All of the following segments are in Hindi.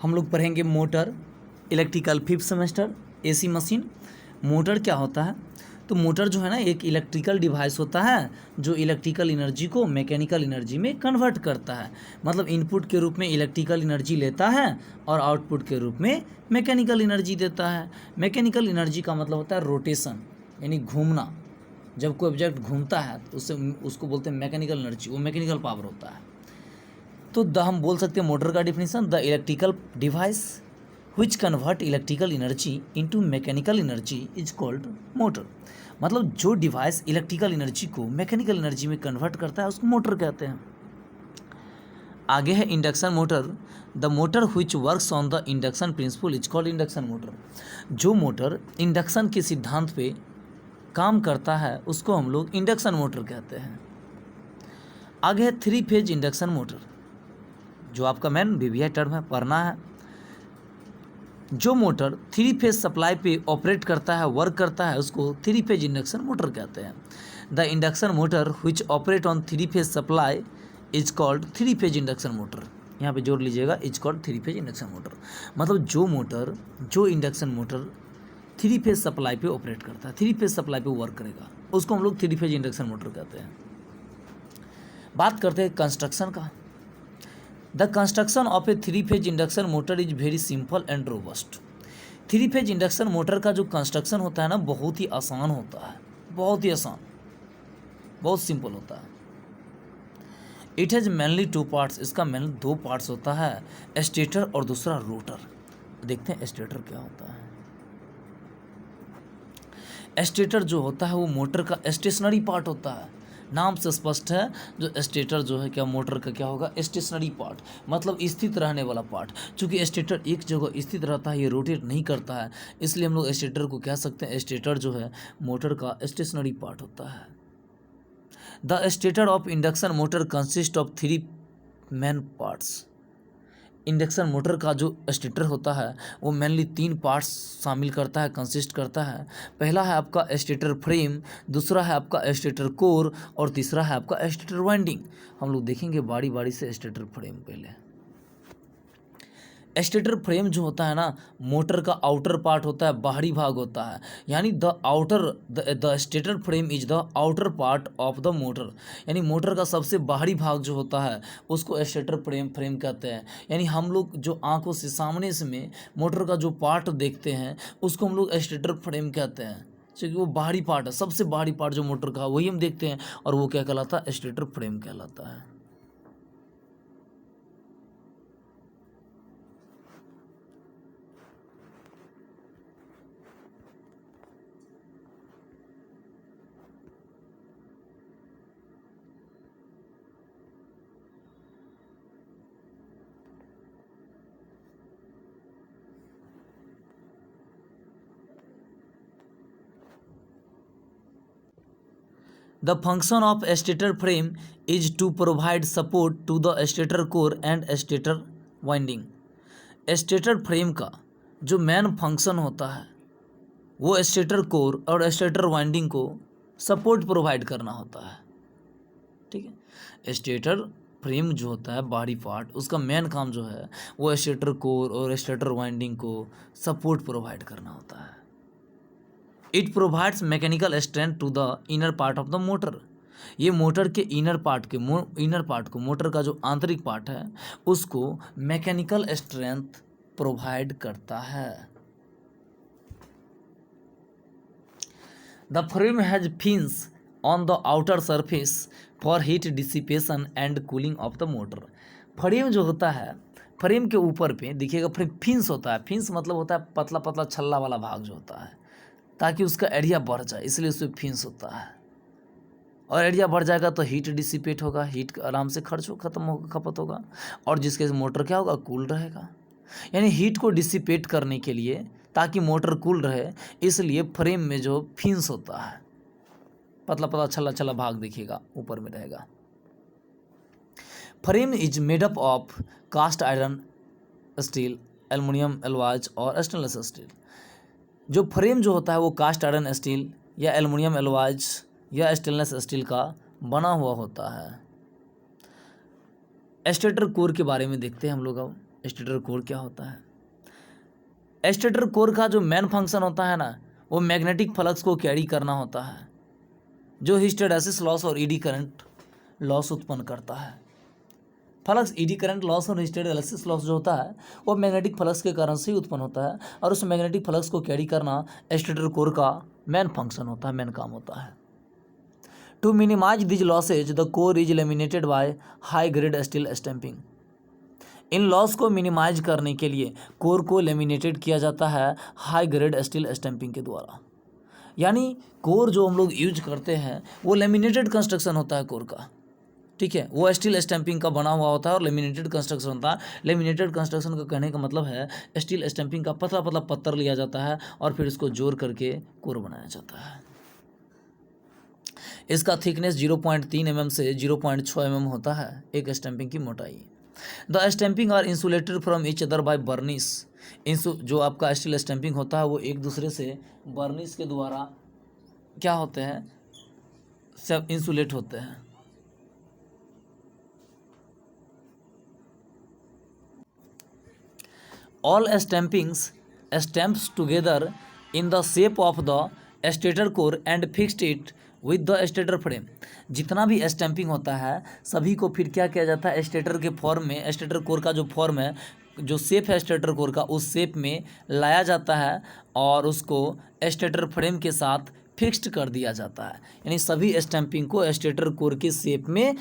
हम लोग पढ़ेंगे motor, electrical 5th semester, AC machine. Motor क्या होता है? तो मोटर जो है ना एक इलेक्ट्रिकल डिवाइस होता है जो इलेक्ट्रिकल एनर्जी को मैकेनिकल एनर्जी में कन्वर्ट करता है। मतलब इनपुट के रूप में इलेक्ट्रिकल एनर्जी लेता है और आउटपुट के रूप में मैकेनिकल एनर्जी देता है। मैकेनिकल एनर्जी का मतलब होता है रोटेशन, यानी घूमना। जब कोई ऑब्जेक्ट घूमता है तो उसको बोलते हैं मैकेनिकल एनर्जी, वो मैकेनिकल पावर होता है। तो हम बोल सकते हैं मोटर का definition, the electrical device which convert electrical energy into mechanical energy is called motor। मतलब जो डिवाइस इलेक्ट्रिकल एनर्जी को मैकेनिकल एनर्जी में कन्वर्ट करता है उसको मोटर कहते हैं। आगे है induction motor, the motor which works on the induction principal is called induction motor. जो मोटर इंडक्शन के सिद्धांत पे काम करता है उसको हम लोग इंडक्शन मोटर कहते हैं। आगे है 3 फेज इंडक्शन मोटर, जो आपका मेन वीवीआई टर्म है, पढ़ना है। जो मोटर 3 फेज सप्लाई पे ऑपरेट करता है, वर्क करता है, उसको 3 फेज इंडक्शन मोटर कहते हैं। The induction motor which operate on 3 phase supply is called 3 phase induction motor. यहाँ पे जोड़ लीजिएगा, is called 3 phase induction motor. मतलब जो इंडक्शन मोटर 3 फेज सप्लाई पे ऑपरेट करता है, 3 फेज सप्लाई पे वर्क करेगा, उसको हम लोग 3 फेज इंडक्शन मोटर कहते हैं। बात करते हैं कंस्ट्रक्शन का। The construction of A 3 phase induction motor is very simple and robust. 3 phase induction motor का जो कंस्ट्रक्शन होता है ना बहुत ही आसान होता है, बहुत ही आसान, बहुत सिंपल होता है। इट हैज़ मेनली 2 पार्ट्स, इसका मेनली 2 पार्ट्स होता है, स्टेटर और दूसरा रोटर। देखते हैं स्टेटर क्या होता है। स्टेटर जो होता है वो मोटर का स्टेशनरी पार्ट होता है, नाम से स्पष्ट है। जो स्टेटर जो है क्या मोटर का क्या होगा, स्टेशनरी पार्ट, मतलब स्थित रहने वाला पार्ट। चूँकि स्टेटर एक जगह स्थित रहता है, ये रोटेट नहीं करता है, इसलिए हम लोग स्टेटर को कह सकते हैं स्टेटर जो है मोटर का स्टेशनरी पार्ट होता है। The stator of induction motor consist of 3 main parts. Induction motor का जो स्टेटर होता है वो मेनली 3 पार्ट्स शामिल करता है, कंसिस्ट करता है। पहला है आपका स्टेटर फ्रेम, दूसरा है आपका स्टेटर कोर और तीसरा है आपका स्टेटर वाइंडिंग। हम लोग देखेंगे बारी बारी से स्टेटर फ्रेम। पहले स्टेटर फ्रेम जो होता है ना मोटर का आउटर पार्ट होता है, बाहरी भाग होता है, यानी the stator frame is the outer part of the motor. यानी मोटर का सबसे बाहरी भाग जो होता है उसको स्टेटर फ्रेम कहते हैं। यानी हम लोग जो आंखों से सामने से में मोटर का जो पार्ट देखते हैं उसको हम लोग स्टेटर फ्रेम कहते हैं, क्योंकि वो बाहरी पार्ट है, सबसे बाहरी पार्ट जो मोटर का वही हम देखते हैं, और वो क्या कहलाता है, स्टेटर फ्रेम कहलाता है। The function of a stator frame is to provide support to the stator core and stator winding। Stator frame का जो मेन फंक्शन होता है वो स्टेटर कोर और स्टेटर वाइंडिंग को सपोर्ट प्रोवाइड करना होता है। ठीक है, स्टेटर फ्रेम जो होता है बाहरी पार्ट, उसका मेन काम जो है वो स्टेटर कोर और स्टेटर वाइंडिंग को सपोर्ट प्रोवाइड करना होता है। It provides mechanical strength to the inner part of the motor. ये मोटर के इनर पार्ट को, मोटर का जो आंतरिक पार्ट है उसको मैकेनिकल स्ट्रेंथ प्रोवाइड करता है। The frame has fins on the outer surface for heat dissipation and cooling of the motor. Frame जो होता है, फ्रेम के ऊपर पे देखिएगा फिन्स होता है। फिन्स मतलब होता है पतला पतला छल्ला वाला भाग जो होता है, ताकि उसका एरिया बढ़ जाए, इसलिए उसमें फिन्स होता है। और एरिया बढ़ जाएगा तो हीट डिसिपेट होगा, हीट आराम से खपत होगा, और जिसके मोटर क्या होगा, कूल रहेगा। यानी हीट को डिसिपेट करने के लिए, ताकि मोटर कूल रहे, इसलिए फ्रेम में जो फिन्स होता है, पतला पतला छल्ला छल्ला भाग देखिएगा ऊपर में रहेगा। Frame is made up of cast iron steel, aluminium alloys और स्टेनलेस स्टील। जो फ्रेम जो होता है वो कास्ट आयरन स्टील या एल्युमिनियम एलॉयज या स्टेनलेस स्टील का बना हुआ होता है। स्टेटर कोर के बारे में देखते हैं हम लोग अब। स्टेटर कोर क्या होता है? स्टेटर कोर का जो मेन फंक्शन होता है ना, वो मैग्नेटिक फ्लक्स को कैरी करना होता है, जो हिस्टेरेसिस लॉस और ईडी करंट लॉस उत्पन्न करता है। फ्लक्स, ईडी करंट लॉस और हिस्टेरेसिस लॉस जो होता है वो मैग्नेटिक फ्लक्स के कारण से ही उत्पन्न होता है, और उस मैग्नेटिक फ्लक्स को कैरी करना स्टेटर कोर का मेन फंक्शन होता है, मेन काम होता है। To minimise these losses the core is laminated by high grade steel stamping. इन लॉस को मिनिमाइज करने के लिए कोर को लेमिनेटेड किया जाता है हाई ग्रेड स्टील स्टैंपिंग के द्वारा। यानी कोर जो हम लोग यूज करते हैं वो लेमिनेटेड कंस्ट्रक्शन होता है कोर का, ठीक है, वो स्टील स्टैंपिंग का बना हुआ होता है और लेमिनेटेड कंस्ट्रक्शन होता है। लेमिनेटेड कंस्ट्रक्शन का कहने का मतलब है स्टील स्टैंपिंग का पतला पतला पत्थर लिया जाता है और फिर इसको जोड़ करके कोर बनाया जाता है। इसका थिकनेस 0.3 mm से 0.6 mm होता है, एक स्टैंपिंग की मोटाई। The stamping are insulated from each other by varnish. जो आपका स्टील स्टैंपिंग होता है वो एक दूसरे से बर्निश के द्वारा क्या होते हैं, सब इंसुलेट होते हैं। All stampings stamps together in the shape of the stator core and fixed it with the stator frame। जितना भी स्टैंपिंग होता है सभी को फिर क्या किया जाता है, स्टेटर के फॉर्म में, स्टेटर कोर का जो फॉर्म है, जो शेप है स्टेटर कोर का, उस शेप में लाया जाता है और उसको स्टेटर फ्रेम के साथ फिक्स्ड कर दिया जाता है। यानी सभी स्टैंपिंग को स्टेटर कोर के शेप में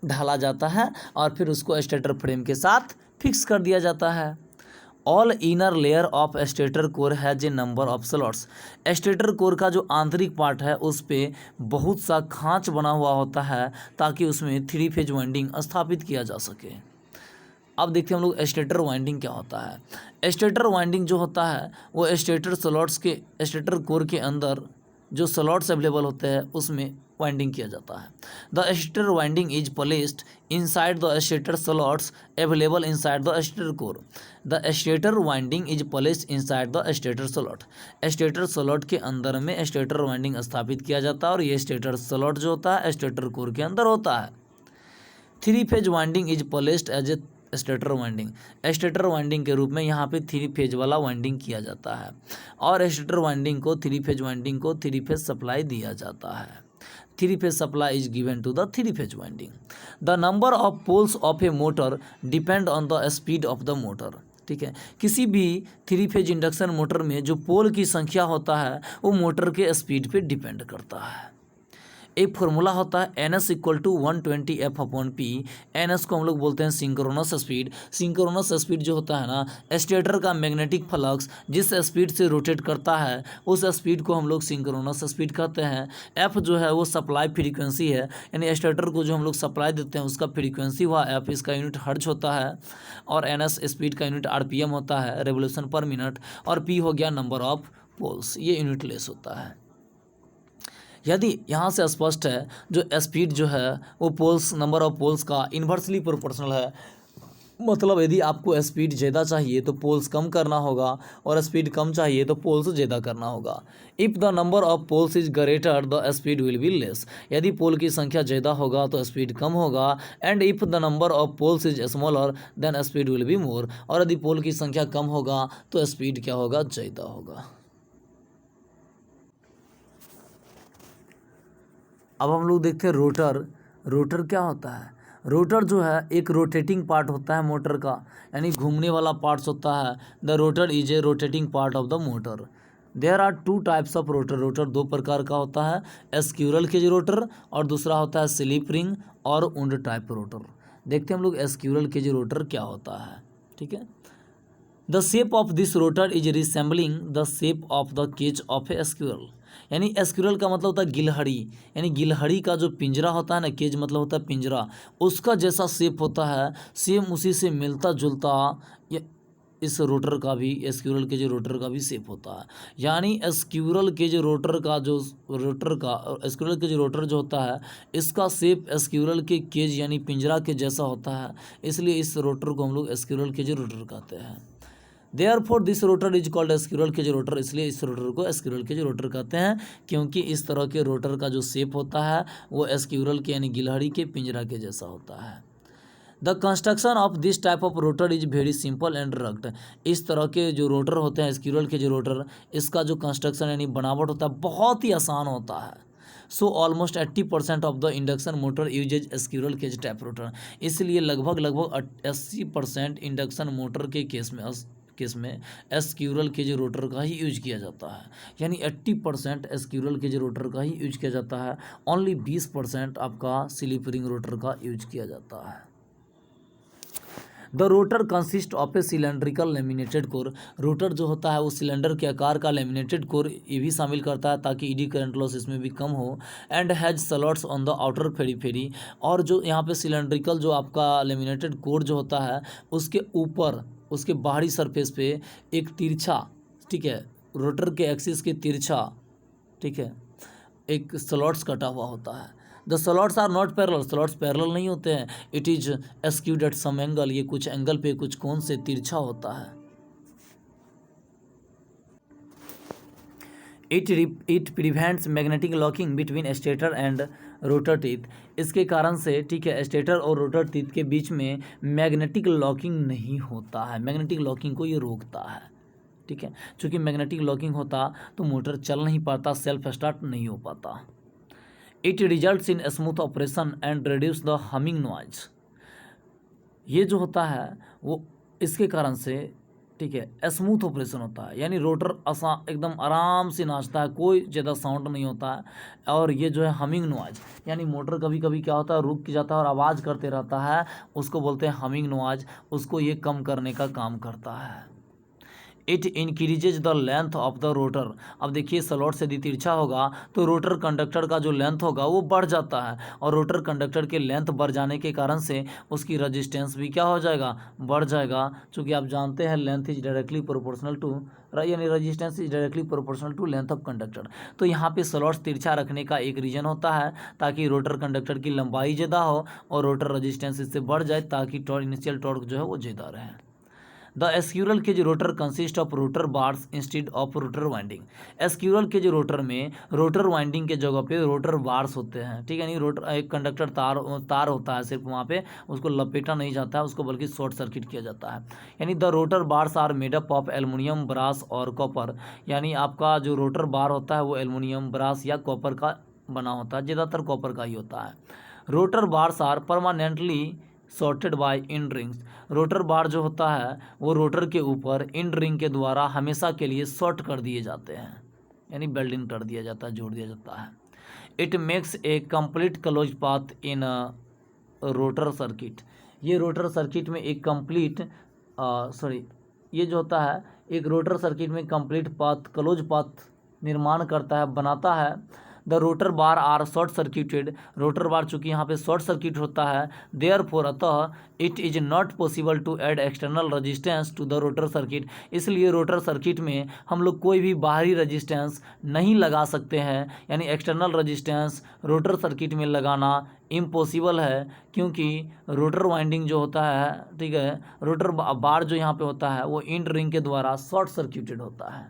ढाला जाता है और फिर उसको स्टेटर फ्रेम के साथ फिक्स कर दिया जाता है। All inner layer of stator core has a number of slots. Stator core का जो आंतरिक पार्ट है उस पर बहुत सा खांच बना हुआ होता है ताकि उसमें 3 फेज वाइंडिंग स्थापित किया जा सके। अब देखते हैं हम लोग स्टेटर वाइंडिंग क्या होता है। स्टेटर वाइंडिंग जो होता है वो स्टेटर स्लॉट्स के, स्टेटर कोर के अंदर जो स्लॉट्स अवेलेबल होते हैं उसमें वाइंडिंग किया जाता है। The stator winding is placed inside the stator slots available inside the stator core. The stator winding is placed inside the stator slot. Stator slot के अंदर में स्टेटर वाइंडिंग स्थापित किया जाता है और ये स्टेटर स्लॉट जो होता है स्टेटर कोर के अंदर होता है। 3 phase winding is placed as a stator winding. Stator winding के रूप में यहाँ पे 3 फेज वाला वाइंडिंग किया जाता है और स्टेटर वाइंडिंग को 3 फेज वाइंडिंग को 3 फेज सप्लाई दिया जाता है। 3 phase supply is given to the 3 phase winding. The number of poles of a motor depend on the speed of the motor. ठीक है, किसी भी 3 फेज इंडक्शन मोटर में जो पोल की संख्या होता है वो मोटर के स्पीड पे डिपेंड करता है। एक फॉर्मूला होता है NS equal to 120 F/P। NS को हम लोग बोलते हैं सिंक्रोनस स्पीड। सिंक्रोनस स्पीड जो होता है ना, स्टेटर का मैग्नेटिक फ्लक्स जिस स्पीड से रोटेट करता है उस स्पीड को हम लोग सिंक्रोनस स्पीड कहते हैं। F जो है वो सप्लाई फ्रीक्वेंसी है, यानी स्टेटर को जो हम लोग सप्लाई देते हैं उसका फ्रीक्वेंसी हुआ F, इसका यूनिट हर्ट्ज होता है। और NS स्पीड का यूनिट RPM होता है, रेवोल्यूशन पर मिनट। और P हो गया नंबर ऑफ पोल्स, ये यूनिट लेस होता है। यदि यहाँ से स्पष्ट है जो स्पीड जो है वो पोल्स, नंबर ऑफ पोल्स का इन्वर्सली प्रोपोर्शनल है। मतलब यदि आपको स्पीड ज़्यादा चाहिए तो पोल्स कम करना होगा और स्पीड कम चाहिए तो पोल्स ज़्यादा करना होगा। If the number of poles is greater the speed will be less. यदि पोल की संख्या ज़्यादा होगा तो स्पीड कम होगा। And if the number of poles is smaller then speed will be more. और यदि पोल की संख्या कम होगा तो स्पीड क्या होगा, ज़्यादा होगा। अब हम लोग देखते हैं रोटर। रोटर क्या होता है? रोटर जो है एक रोटेटिंग पार्ट होता है मोटर का, यानी घूमने वाला पार्ट्स होता है। The rotor is a rotating part of the motor. There are 2 types of rotor. Rotor 2 प्रकार का होता है, स्क्यूरल केज रोटर और दूसरा होता है स्लिप रिंग और उंड टाइप रोटर। देखते हैं हम लोग स्क्यूरल केज रोटर क्या होता है। ठीक है, the shape of this rotor is resembling the shape of the cage of a squirrel. यानी स्क्यूरल का मतलब होता है गिलहरी, यानी गिलहरी का जो पिंजरा होता है ना, केज मतलब होता है पिंजरा, उसका जैसा शेप होता है, सेम उसी से मिलता जुलता इस रोटर का भी, स्क्यूरल के जो रोटर का भी शेप होता है। यानी स्क्यूरल के जो रोटर का जो स्क्यूरल के जो रोटर जो होता है इसका शेप स्क्यूरल के केज यानी पिंजरा के जैसा होता है, इसलिए इस रोटर को हम लोग स्क्यूरल के जो रोटर कहते हैं। Therefore this rotor is called squirrel cage rotor. इसलिए इस रोटर को स्क्यूरल केज रोटर कहते हैं क्योंकि इस तरह के रोटर का जो शेप होता है वो स्क्यूरल के यानी गिलहरी के पिंजरा के जैसा होता है। The construction of this type of rotor is very simple and rugged. इस तरह के जो रोटर होते हैं, स्क्विरल के जो रोटर, इसका जो कंस्ट्रक्शन यानी बनावट होता है बहुत ही आसान होता है। So almost 80% of the induction motor uses squirrel cage type rotor. इसलिए लगभग 80% इंडक्शन मोटर के केस में स्क्विरल केज रोटर का ही यूज किया जाता है। यानी 80% स्क्विरल केज रोटर का ही यूज किया जाता है। ओनली 20% आपका स्लिप रिंग रोटर का यूज किया जाता है। The rotor consist of A cylindrical laminated core. Rotor जो होता है वो सिलेंडर के आकार का लेमिनेटेड कोर ये भी शामिल करता है ताकि ईडी करंट लॉस इसमें भी कम हो। And has slots on the outer periphery. और जो यहाँ पे सिलेंड्रिकल जो आपका लेमिनेटेड कोर जो होता है उसके ऊपर, उसके बाहरी सरफेस पे एक तिरछा, ठीक है, रोटर के एक्सिस के तिरछा, ठीक है, एक स्लॉट्स कटा हुआ होता है। The slots are not parallel. Slots parallel नहीं होते हैं। It is skewed at some angle. ये कुछ एंगल पे, कुछ कोण से तिरछा होता है। It prevents magnetic locking between stator and rotor teeth. इसके कारण से, ठीक है, स्टेटर और रोटर टीथ के बीच में मैग्नेटिक लॉकिंग नहीं होता है। मैग्नेटिक लॉकिंग को ये रोकता है, ठीक है। चूँकि मैग्नेटिक लॉकिंग होता तो मोटर चल नहीं पाता, सेल्फ स्टार्ट नहीं हो पाता। It results in smooth operation and reduce the humming noise. ये जो होता है वो इसके कारण से, ठीक है, स्मूथ ऑपरेशन होता है। यानी रोटर एकदम आराम से नाचता है, कोई ज़्यादा साउंड नहीं होता है। और ये जो है हमिंग नॉइज, यानी मोटर कभी कभी क्या होता है, रुक जाता है और आवाज़ करते रहता है, उसको बोलते हैं हमिंग नॉइज। उसको ये कम करने का काम करता है। It increases the length of the rotor. अब देखिए स्लॉट से यदि तिरछा होगा तो रोटर कंडक्टर का जो लेंथ होगा वो बढ़ जाता है, और रोटर कंडक्टर के लेंथ बढ़ जाने के कारण से उसकी रजिस्टेंस भी क्या हो जाएगा, बढ़ जाएगा। चूँकि आप जानते हैं length is directly proportional to, यानी resistance is directly proportional to length of conductor. तो यहाँ पे स्लॉट्स तिरछा रखने का एक रीज़न होता है ताकि रोटर कंडक्टर की लंबाई ज़्यादा हो और रोटर रजिस्टेंस इससे बढ़ जाए ताकि इनिशियल टॉर्क जो है वो ज़्यादा रहे। The squirrel cage rotor consist of rotor bars instead of rotor winding. Squirrel cage rotor में रोटर वाइंडिंग के जगह पे रोटर बार्स होते हैं, ठीक है। नहीं, रोटर एक कंडक्टर तार होता है सिर्फ वहाँ पे, उसको लपेटा नहीं जाता है, उसको बल्कि शॉर्ट सर्किट किया जाता है। यानी the rotor bars are made up of aluminium, brass और कॉपर। यानी आपका जो रोटर बार होता है वो एल्युमिनियम, ब्रास या कॉपर का बना होता है, ज़्यादातर कॉपर का ही होता है। Rotor bars are permanently shorted by end rings. Rotor bar जो होता है वो रोटर के ऊपर इंड रिंग के द्वारा हमेशा के लिए शॉर्ट कर दिए जाते हैं, यानी वेल्डिंग कर दिया जाता है, जोड़ दिया जाता है। It makes a complete close path in rotor circuit. ये रोटर सर्किट में एक कंप्लीट ये जो होता है एक रोटर सर्किट में कंप्लीट पाथ, क्लोज पाथ निर्माण करता है, बनाता है। The rotor bar are short circuited. Rotor bar चूँकि यहाँ पे शॉर्ट सर्किट होता है, देयरफॉर अतः it is not possible to add external resistance to the rotor circuit. इसलिए रोटर सर्किट में हम लोग कोई भी बाहरी रजिस्टेंस नहीं लगा सकते हैं, यानी एक्सटर्नल रजिस्टेंस रोटर सर्किट में लगाना इम्पॉसिबल है, क्योंकि रोटर वाइंडिंग जो होता है, ठीक है, रोटर बार जो यहाँ पे होता है वो इंड रिंग के द्वारा शॉर्ट सर्किटेड होता है।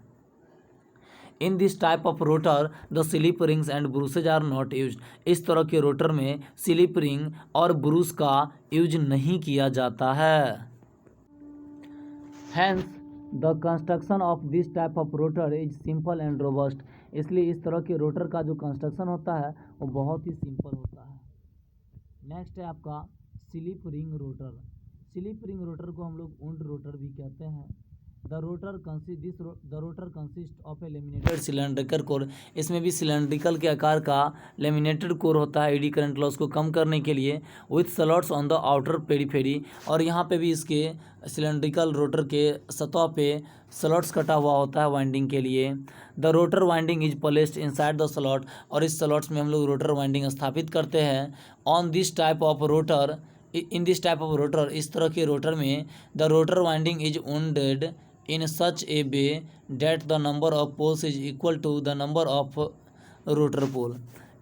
In this type of rotor the slip rings and brushes are not use. इस तरह के रोटर में स्लिप रिंग और ब्रूस का यूज नहीं किया जाता है। Hence the construction of this type of rotor is simple and robust. इसलिए इस तरह के रोटर का जो कंस्ट्रक्शन होता है वो बहुत ही सिंपल होता है। नेक्स्ट है आपका slip ring rotor. Slip ring rotor को हम लोग वुंड रोटर भी कहते हैं। The rotor consist of A laminated cylindrical core. इसमें भी सिलेंड्रिकल के आकार का लेमिनेटेड कोर होता है एडी करंट लॉस को कम करने के लिए, with slots on the outer periphery. और यहाँ पे भी इसके सिलेंड्रिकल रोटर के सतह पे स्लॉट्स कटा हुआ होता है वाइंडिंग के लिए। The rotor winding is placed inside the slot. और इस स्लॉट्स में हम लोग रोटर वाइंडिंग स्थापित करते हैं। On this type of rotor, in this type of rotor, इस तरह के रोटर में the rotor winding is wounded in such a way that the number of poles is equal to the number of rotor pole।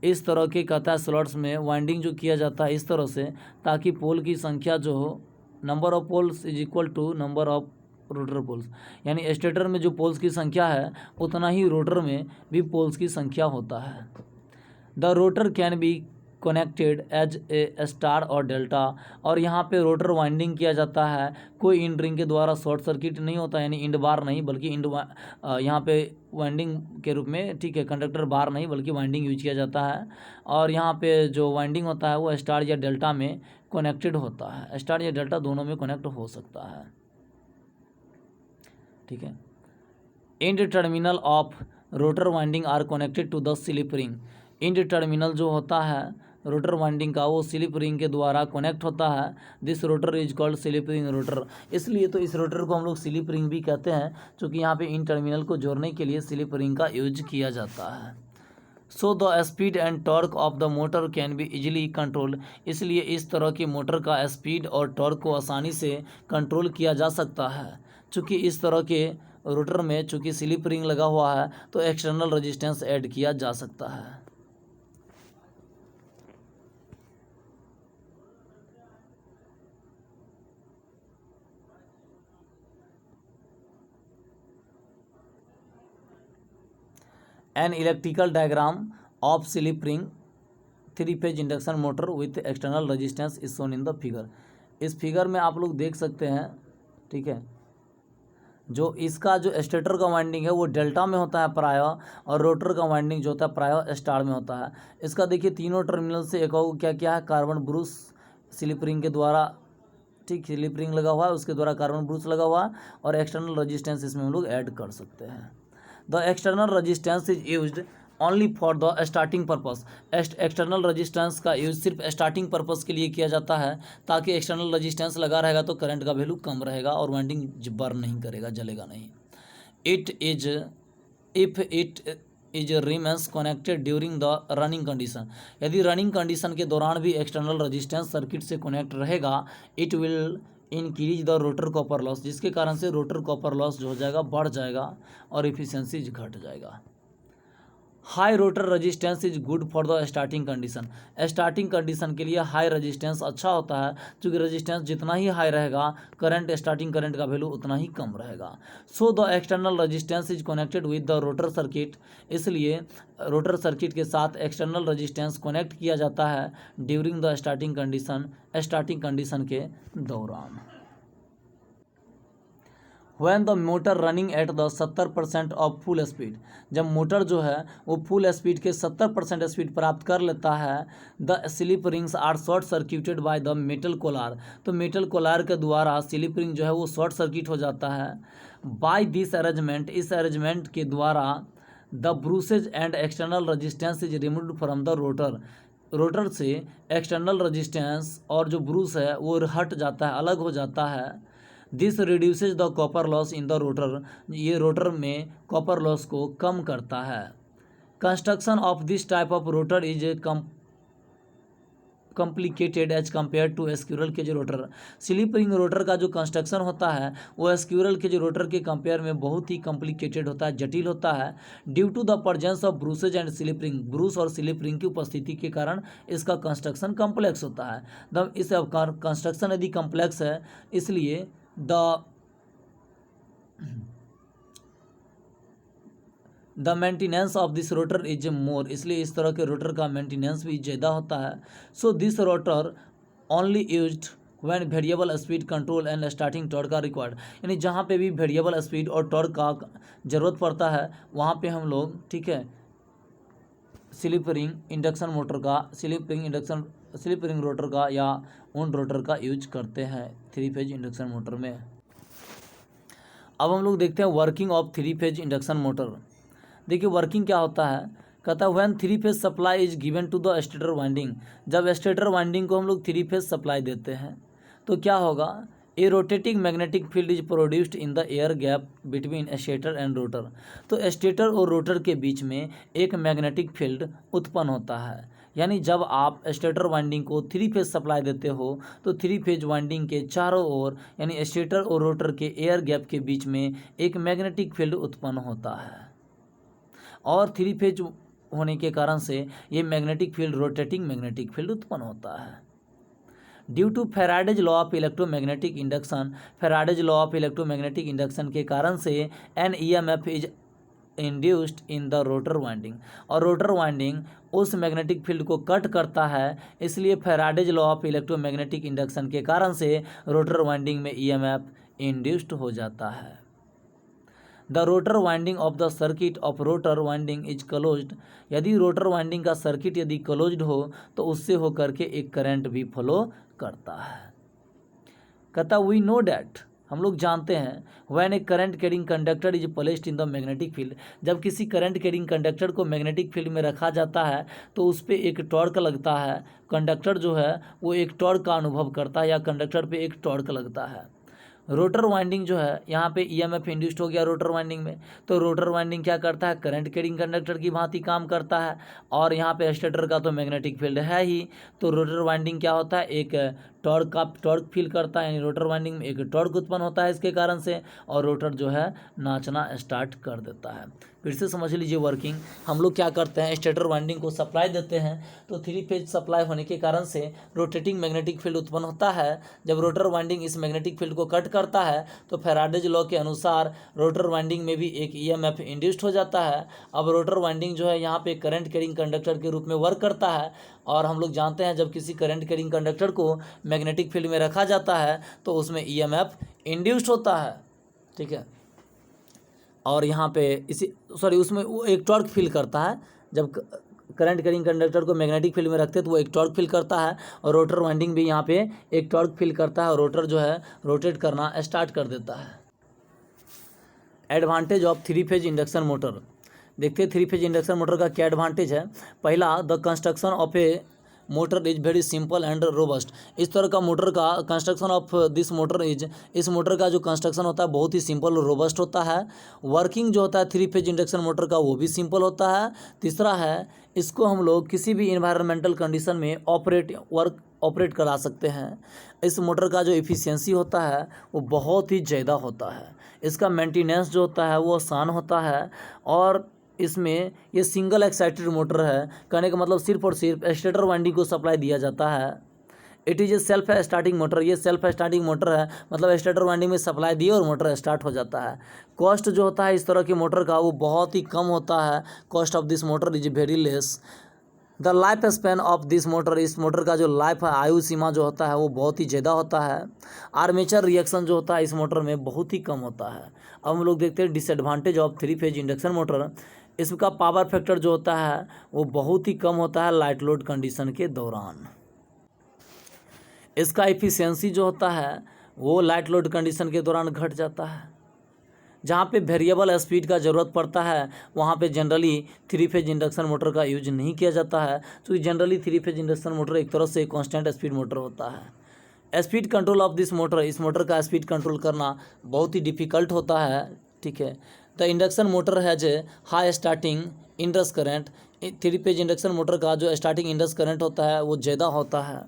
इस तरह के कहता है स्लॉट्स में वाइंडिंग जो किया जाता है इस तरह से ताकि पोल की संख्या जो हो, number of poles is equal to number of rotor poles. यानी स्टेटर में जो पोल्स की संख्या है उतना ही रोटर में भी पोल्स की संख्या होता है। The rotor can be connected as a star और डेल्टा, और यहाँ पे रोटर वाइंडिंग किया जाता है, कोई इंड रिंग के द्वारा शॉर्ट सर्किट नहीं होता, यानी इंड बार नहीं बल्कि यहाँ पे वाइंडिंग के रूप में, ठीक है, कंडक्टर बार नहीं बल्कि वाइंडिंग यूज किया जाता है। और यहाँ पे जो वाइंडिंग होता है वो स्टार या डेल्टा में कनेक्टेड होता है, स्टार या डेल्टा दोनों में कनेक्ट हो सकता है, ठीक है। End terminal of rotor winding are connected to the slip ring, end terminal जो होता है रोटर वाइंडिंग का वो स्लिप रिंग के द्वारा कनेक्ट होता है। This rotor is called slip ring rotor, इसलिए तो इस रोटर को हम लोग स्लिप रिंग भी कहते हैं, क्योंकि यहाँ पे इन टर्मिनल को जोड़ने के लिए स्लिप रिंग का यूज किया जाता है। So the speed and torque of the motor can be easily control, इसलिए इस तरह की मोटर का स्पीड और टॉर्क को आसानी से कंट्रोल किया जा सकता है। चूँकि इस तरह के रोटर में चूँकि स्लिप रिंग लगा हुआ है तो एक्सटर्नल रेजिस्टेंस ऐड किया जा सकता है। An electrical diagram of slip ring three phase induction motor with external resistance is shown in the figure, इस फिगर में आप लोग देख सकते हैं, ठीक है। जो इसका जो स्टेटर का वाइंडिंग है वो डेल्टा में होता है प्राय, और रोटर का वाइंडिंग जो होता है प्राय स्टार में होता है। इसका देखिए तीनों टर्मिनल से एक क्या क्या है, कार्बन ब्रूस स्लिप रिंग के द्वारा, ठीक, स्लिप रिंग लगा हुआ है उसके द्वारा कार्बन ब्रूस लगा हुआ है, और एक्सटर्नल रेजिस्टेंस इसमें हम लोग ऐड कर सकते हैं। The external resistance is used only for the starting purpose, external resistance का यूज सिर्फ स्टार्टिंग पर्पस के लिए किया जाता है, ताकि एक्सटर्नल रेजिस्टेंस लगा रहेगा तो करंट का वैल्यू कम रहेगा और वाइंडिंग बर्न नहीं करेगा, जलेगा नहीं। It is if it is remains connected during the running condition, यदि रनिंग कंडीशन के दौरान भी एक्सटर्नल रेजिस्टेंस सर्किट से कनेक्ट रहेगा, it will increase the rotor copper loss, जिसके कारण से रोटर कॉपर लॉस जो हो जाएगा बढ़ जाएगा और इफिशियंसी घट जाएगा। High rotor resistance is good for the starting condition, starting condition के लिए हाई रेजिस्टेंस अच्छा होता है, क्योंकि रेजिस्टेंस जितना ही हाई रहेगा करंट, स्टार्टिंग करंट का वैल्यू उतना ही कम रहेगा। So the external resistance is connected with the rotor circuit, इसलिए रोटर सर्किट के साथ एक्सटर्नल रेजिस्टेंस कनेक्ट किया जाता है ड्यूरिंग द स्टार्टिंग कंडीशन के दौरान। When the motor running at the 70% of full speed, जब मोटर जो है वो फुल स्पीड के 70% स्पीड प्राप्त कर लेता है, the slip rings are short circuited by the metal collar, तो मेटल कोलार के द्वारा स्लिप रिंग जो है वो शॉर्ट सर्किट हो जाता है। बाय दिस अरेंजमेंट, इस अरेंजमेंट के द्वारा the brushes and external resistance is removed from the rotor, rotor से एक्सटर्नल रेजिस्टेंस और जो ब्रूस है वो हट जाता है, अलग हो जाता है। This reduces the copper loss in the rotor, ये रोटर में कॉपर लॉस को कम करता है। Construction of this type of rotor is complicated as compare to squirrel cage rotor, slip ring rotor का जो कंस्ट्रक्शन होता है वो स्क्विरल केज रोटर के कंपेयर में बहुत ही कॉम्प्लिकेटेड होता है, जटिल होता है। Due to the presence of brushes and slip ring, brush और स्लिप रिंग की उपस्थिति के कारण इसका कंस्ट्रक्शन कॉम्प्लेक्स होता है। इस कंस्ट्रक्शन यदि कॉम्प्लेक्स है, इसलिए the maintenance of this rotor is more, इसलिए इस तरह के रोटर का मेंटेनेंस भी ज़्यादा होता है। So this rotor only used when variable speed control and starting torque का रिक्वायर्ड, यानी जहाँ पे भी वेरिएबल स्पीड और टॉर्क का ज़रूरत पड़ता है वहाँ पे हम लोग, ठीक है, स्लिप रिंग इंडक्शन मोटर का, स्लिप रिंग रोटर का या उन रोटर का यूज करते हैं 3-फेज इंडक्शन मोटर में। अब हम लोग देखते हैं working of three phase induction motor. देखिए वर्किंग क्या होता है, कहता है when three phase supply is given to the stator winding, जब स्टेटर वाइंडिंग को हम लोग 3-फेज सप्लाई देते हैं तो क्या होगा, a rotating magnetic field is produced in the air gap between stator and rotor, तो स्टेटर और रोटर के बीच में एक मैग्नेटिक फील्ड उत्पन्न होता है। यानी जब आप स्टेटर वाइंडिंग को 3-फेज सप्लाई देते हो तो 3-फेज वाइंडिंग के चारों ओर यानी स्टेटर और रोटर के एयर गैप के बीच में एक मैग्नेटिक फील्ड उत्पन्न होता है, और 3-फेज होने के कारण से ये magnetic field rotating magnetic field उत्पन्न होता है। Due to Faraday's law of electromagnetic induction, Faraday's law of electromagnetic induction के कारण से an EMF is induced in the rotor winding, और रोटर वाइंडिंग उस मैग्नेटिक फील्ड को कट करता है, इसलिए Faraday's law of electromagnetic induction के कारण से रोटर वाइंडिंग में ईएमएफ इंड्यूस्ड हो जाता है। The rotor winding of the circuit of rotor winding is closed, यदि रोटर वाइंडिंग का सर्किट यदि क्लोज्ड हो तो उससे होकर के एक करंट भी फ्लो करता है। कहता वी नो डैट, हम लोग जानते हैं, when A current carrying conductor is placed in the magnetic field, जब किसी करंट कैरिंग कंडक्टर को मैग्नेटिक फील्ड में रखा जाता है तो उस पर एक टॉर्क लगता है, कंडक्टर जो है वो एक टॉर्क का अनुभव करता है या कंडक्टर पे एक टॉर्क लगता है। रोटर वाइंडिंग जो है यहाँ पे ईएमएफ इंड्यूस्ड हो गया रोटर वाइंडिंग में, तो रोटर वाइंडिंग क्या करता है, करंट कैरिंग कंडक्टर की भांति काम करता है, और यहाँ पे स्टेटर का तो मैग्नेटिक फील्ड है ही, तो रोटर वाइंडिंग क्या होता है, एक टॉर्क फील करता है, यानी रोटर वाइंडिंग में एक टॉर्क उत्पन्न होता है इसके कारण से, और रोटर जो है नाचना स्टार्ट कर देता है। फिर से समझ लीजिए वर्किंग, हम लोग क्या करते हैं, स्टेटर वाइंडिंग को सप्लाई देते हैं, तो 3 फेज सप्लाई होने के कारण से रोटेटिंग मैग्नेटिक फील्ड उत्पन्न होता है। जब रोटर वाइंडिंग इस मैग्नेटिक फील्ड को कट करता है तो फैराडेज लॉ के अनुसार रोटर वाइंडिंग में भी एक ईएमएफ इंड्यूस्ड हो जाता है। अब रोटर वाइंडिंग जो है यहाँ पे करंट कैरिंग कंडक्टर के रूप में वर्क करता है, और हम लोग जानते हैं जब किसी करंट कैरिंग कंडक्टर को मैग्नेटिक फील्ड में रखा जाता है तो उसमें ईएमएफ इंड्यूस्ड होता है, ठीक है। और यहाँ पे उसमें वो एक टॉर्क फील करता है, जब करंट कैरिंग कंडक्टर को मैग्नेटिक फील्ड में रखते हैं तो वो एक टॉर्क फील करता है, और रोटर वाइंडिंग भी यहाँ पे एक टॉर्क फील करता है, और रोटर जो है रोटेट करना स्टार्ट कर देता है। Advantage of 3 phase induction motor, देखते हैं 3 फेज इंडक्शन मोटर का क्या एडवांटेज है। पहला, the construction of a motor is very simple and robust, इस तरह का मोटर का construction of this motor is, इस मोटर का जो कंस्ट्रक्शन होता है बहुत ही सिंपल और रोबस्ट होता है। वर्किंग जो होता है 3 फेज इंडक्शन मोटर का वो भी सिंपल होता है। तीसरा है, इसको हम लोग किसी भी इन्वायरमेंटल कंडीशन में ऑपरेट करा सकते हैं। इस मोटर का जो एफिशिएंसी होता है वो बहुत ही ज़्यादा होता है, इसका मेंटेनेंस जो होता है वो आसान होता है, और इसमें ये सिंगल एक्साइटेड मोटर है, कहने का मतलब सिर्फ और सिर्फ स्टेटर वाइंडिंग को सप्लाई दिया जाता है। It is a self starting motor, ये सेल्फ स्टार्टिंग मोटर है, मतलब स्टेटर वाइंडिंग में सप्लाई दिए और मोटर स्टार्ट हो जाता है। कॉस्ट जो होता है इस तरह की मोटर का वो बहुत ही कम होता है, cost of this motor is very less. The life span of this motor, इस मोटर का जो लाइफ है, आयु सीमा जो होता है वो बहुत ही ज़्यादा होता है। आर्मेचर रिएक्शन जो होता है इस मोटर में बहुत ही कम होता है। अब हम लोग देखते हैं disadvantage of 3 phase induction motor, इसका पावर फैक्टर जो होता है वो बहुत ही कम होता है लाइट लोड कंडीशन के दौरान। इसका एफिशिएंसी जो होता है वो लाइट लोड कंडीशन के दौरान घट जाता है। जहाँ पे वेरिएबल स्पीड का ज़रूरत पड़ता है वहाँ पे जनरली 3 फेज इंडक्शन मोटर का यूज नहीं किया जाता है, क्योंकि जनरली 3 फेज इंडक्शन मोटर एक तरह से कांस्टेंट स्पीड मोटर होता है। Speed control of this motor, इस मोटर का स्पीड कंट्रोल करना बहुत ही डिफ़िकल्ट होता है, ठीक है। The induction motor has a high starting Indus current, 3 phase induction motor का जो स्टार्टिंग इंडस करंट होता है वो ज़्यादा होता है।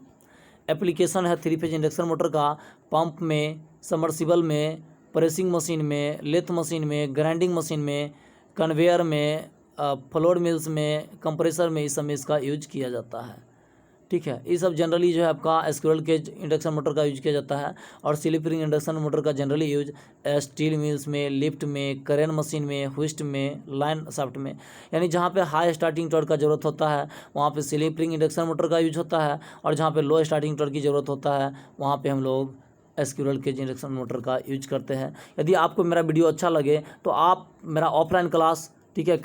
एप्लीकेशन है 3 फेज इंडक्शन मोटर का पंप में, सबमर्सिबल में, प्रेसिंग मशीन में, लेथ मशीन में, ग्राइंडिंग मशीन में, कन्वेयर में, फ्लोर मिल्स में, कंप्रेसर में, इस सब में इसका यूज किया जाता है, ठीक है। ये सब जनरली जो है आपका स्क्विरल केज इंडक्शन मोटर का यूज किया जाता है, और स्लिप रिंग इंडक्शन मोटर का जनरली यूज स्टील मिल्स में, लिफ्ट में, क्रेन मशीन में, हुइस्ट में, लाइन शाफ्ट में, यानी जहाँ पे हाई स्टार्टिंग टॉर्क का ज़रूरत होता है वहाँ pay slip ring induction motor का यूज होता है, और जहाँ पे लो स्टार्टिंग टॉर्क की ज़रूरत होता है वहाँ पे हम लोग स्क्विरल केज इंडक्शन मोटर का यूज करते हैं। यदि आपको मेरा वीडियो अच्छा लगे तो आप मेरा ऑफलाइन क्लास, ठीक है,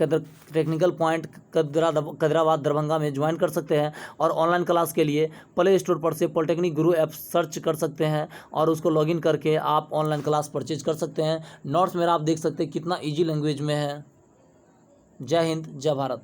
टेक्निकल पॉइंट कदराबाद दरभंगा में ज्वाइन कर सकते हैं, और ऑनलाइन क्लास के लिए प्ले स्टोर पर से पॉलिटेक्निक गुरु ऐप सर्च कर सकते हैं और उसको लॉगिन करके आप ऑनलाइन क्लास परचेज कर सकते हैं। नोट्स मेरा आप देख सकते हैं कितना ईजी लैंग्वेज में है। जय हिंद, जय भारत।